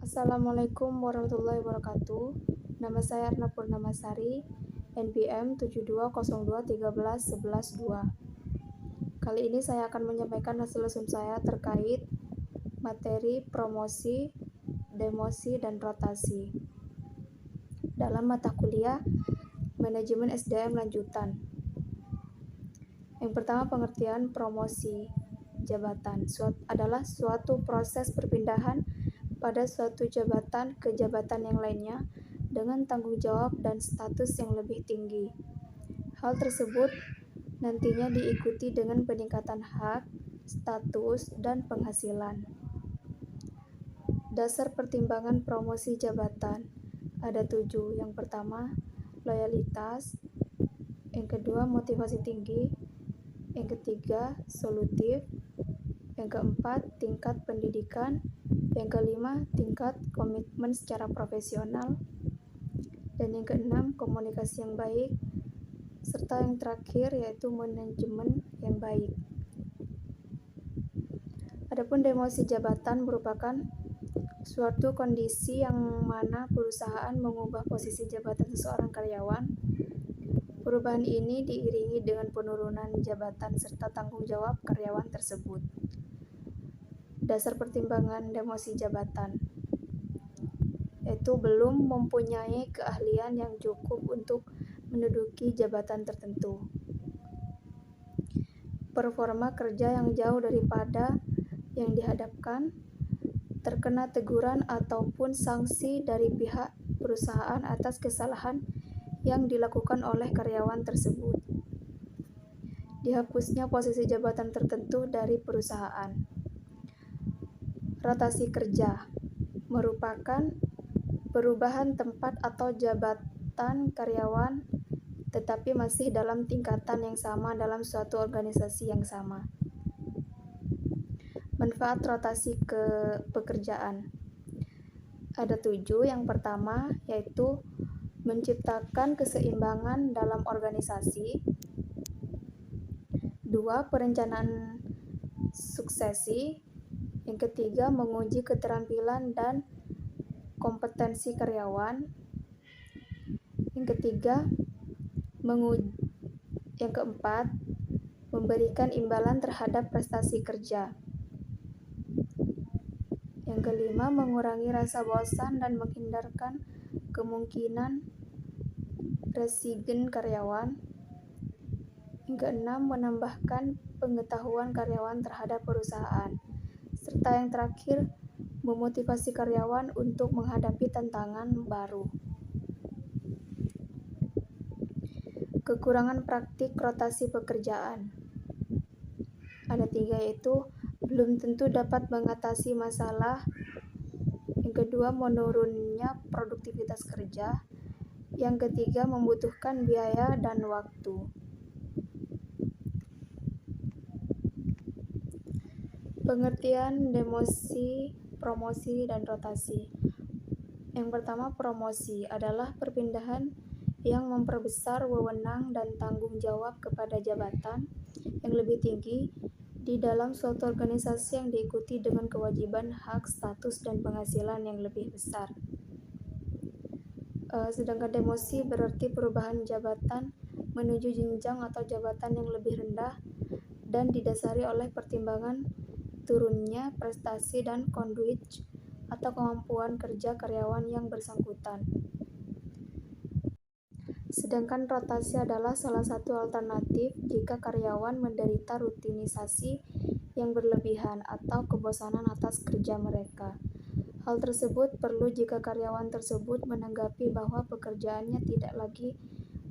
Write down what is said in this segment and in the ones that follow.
Assalamualaikum warahmatullahi wabarakatuh. Nama saya Arna Purnamasari, NPM 7202131112. Kali ini saya akan menyampaikan hasil lesson saya terkait materi promosi, demosi, dan rotasi dalam mata kuliah Manajemen SDM Lanjutan. Yang pertama, pengertian promosi jabatan adalah suatu proses perpindahan pada suatu jabatan ke jabatan yang lainnya dengan tanggung jawab dan status yang lebih tinggi. Hal tersebut nantinya diikuti dengan peningkatan hak, status, dan penghasilan. Dasar pertimbangan promosi jabatan ada 7. Yang pertama, loyalitas. Yang kedua, motivasi tinggi. Yang ketiga, solutif. Yang keempat, tingkat pendidikan. Yang kelima, tingkat komitmen secara profesional. Dan yang keenam, komunikasi yang baik. Serta yang terakhir yaitu manajemen yang baik. Adapun demosi jabatan merupakan suatu kondisi yang mana perusahaan mengubah posisi jabatan seseorang karyawan. Perubahan ini diiringi dengan penurunan jabatan serta tanggung jawab karyawan tersebut. Dasar pertimbangan demosi jabatan yaitu belum mempunyai keahlian yang cukup untuk menduduki jabatan tertentu. Performa kerja yang jauh daripada yang dihadapkan, terkena teguran ataupun sanksi dari pihak perusahaan atas kesalahan yang dilakukan oleh karyawan tersebut. Dihapusnya posisi jabatan tertentu dari perusahaan. Rotasi kerja merupakan perubahan tempat atau jabatan karyawan tetapi masih dalam tingkatan yang sama dalam suatu organisasi yang sama. Manfaat rotasi ke pekerjaan ada 7. Yang pertama yaitu menciptakan keseimbangan dalam organisasi. 2. Perencanaan suksesi. Yang ketiga, menguji keterampilan dan kompetensi karyawan. Yang ketiga, yang keempat, memberikan imbalan terhadap prestasi kerja. Yang kelima, mengurangi rasa bosan dan menghindarkan kemungkinan resign karyawan. Yang keenam, menambahkan pengetahuan karyawan terhadap perusahaan. Serta yang terakhir, memotivasi karyawan untuk menghadapi tantangan baru. Kekurangan praktik rotasi pekerjaan ada 3, yaitu belum tentu dapat mengatasi masalah. Yang kedua, menurunnya produktivitas kerja. Yang ketiga, membutuhkan biaya dan waktu. Pengertian demosi, promosi, dan rotasi. Yang pertama, promosi adalah perpindahan yang memperbesar wewenang dan tanggung jawab kepada jabatan yang lebih tinggi di dalam suatu organisasi yang diikuti dengan kewajiban, hak, status, dan penghasilan yang lebih besar. Sedangkan demosi berarti perubahan jabatan menuju jenjang atau jabatan yang lebih rendah dan didasari oleh pertimbangan turunnya prestasi dan konduit atau kemampuan kerja karyawan yang bersangkutan. Sedangkan rotasi adalah salah satu alternatif jika karyawan menderita rutinisasi yang berlebihan atau kebosanan atas kerja mereka. Hal tersebut perlu jika karyawan tersebut menanggapi bahwa pekerjaannya tidak lagi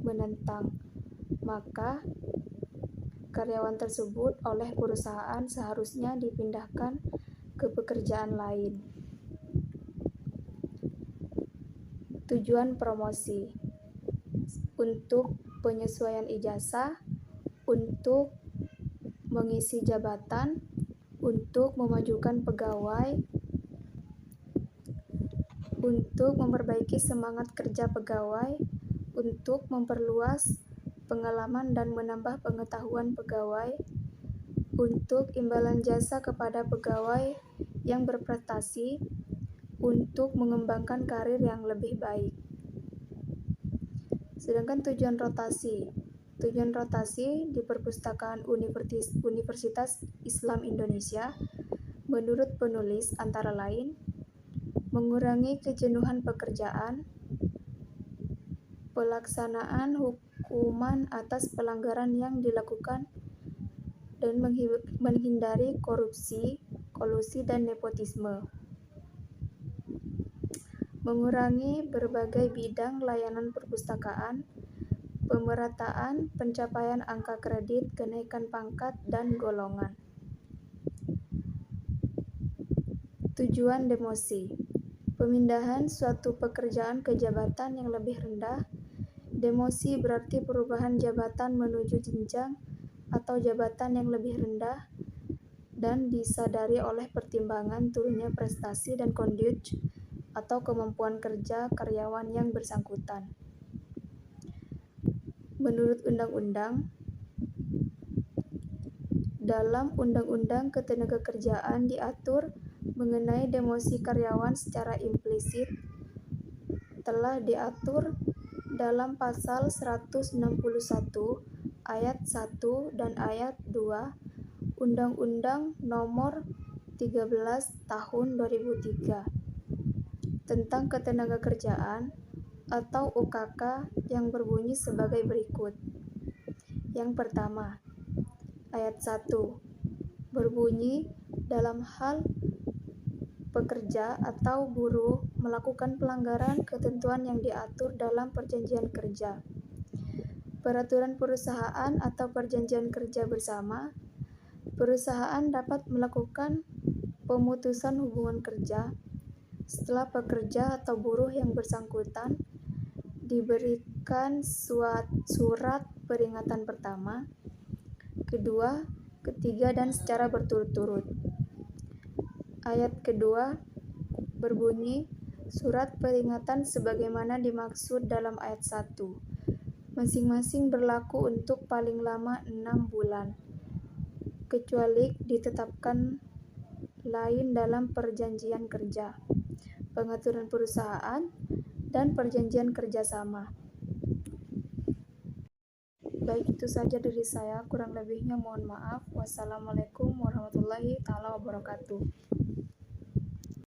menantang, maka karyawan tersebut oleh perusahaan seharusnya dipindahkan ke pekerjaan lain. Tujuan promosi untuk penyesuaian ijazah, untuk mengisi jabatan, untuk memajukan pegawai, untuk memperbaiki semangat kerja pegawai, untuk memperluas pengalaman dan menambah pengetahuan pegawai, untuk imbalan jasa kepada pegawai yang berprestasi, untuk mengembangkan karir yang lebih baik. Sedangkan tujuan rotasi di Perpustakaan Universitas Islam Indonesia menurut penulis antara lain mengurangi kejenuhan pekerjaan, pelaksanaan hukuman atas pelanggaran yang dilakukan, dan menghindari korupsi, kolusi, dan nepotisme. Mengurangi berbagai bidang layanan perpustakaan, pemerataan pencapaian angka kredit, kenaikan pangkat, dan golongan. Tujuan demosi: pemindahan suatu pekerjaan ke jabatan yang lebih rendah. Demosi berarti perubahan jabatan menuju jenjang atau jabatan yang lebih rendah dan disadari oleh pertimbangan turunnya prestasi dan conduct atau kemampuan kerja karyawan yang bersangkutan. Menurut undang-undang, dalam Undang-Undang Ketenagakerjaan diatur mengenai demosi karyawan secara implisit telah diatur dalam pasal 161 ayat 1 dan ayat 2 Undang-Undang Nomor 13 Tahun 2003 tentang Ketenagakerjaan atau UKK yang berbunyi sebagai berikut. Yang pertama, ayat 1 berbunyi dalam hal pekerja atau buruh melakukan pelanggaran ketentuan yang diatur dalam perjanjian kerja, peraturan perusahaan atau perjanjian kerja bersama, perusahaan dapat melakukan pemutusan hubungan kerja setelah pekerja atau buruh yang bersangkutan diberikan surat peringatan pertama, kedua, ketiga, dan secara berturut-turut. Ayat kedua berbunyi, surat peringatan sebagaimana dimaksud dalam ayat 1, masing-masing berlaku untuk paling lama 6 bulan, kecuali ditetapkan lain dalam perjanjian kerja, pengaturan perusahaan, dan perjanjian kerjasama. Baik, itu saja dari saya, kurang lebihnya mohon maaf. Wassalamualaikum warahmatullahi wabarakatuh.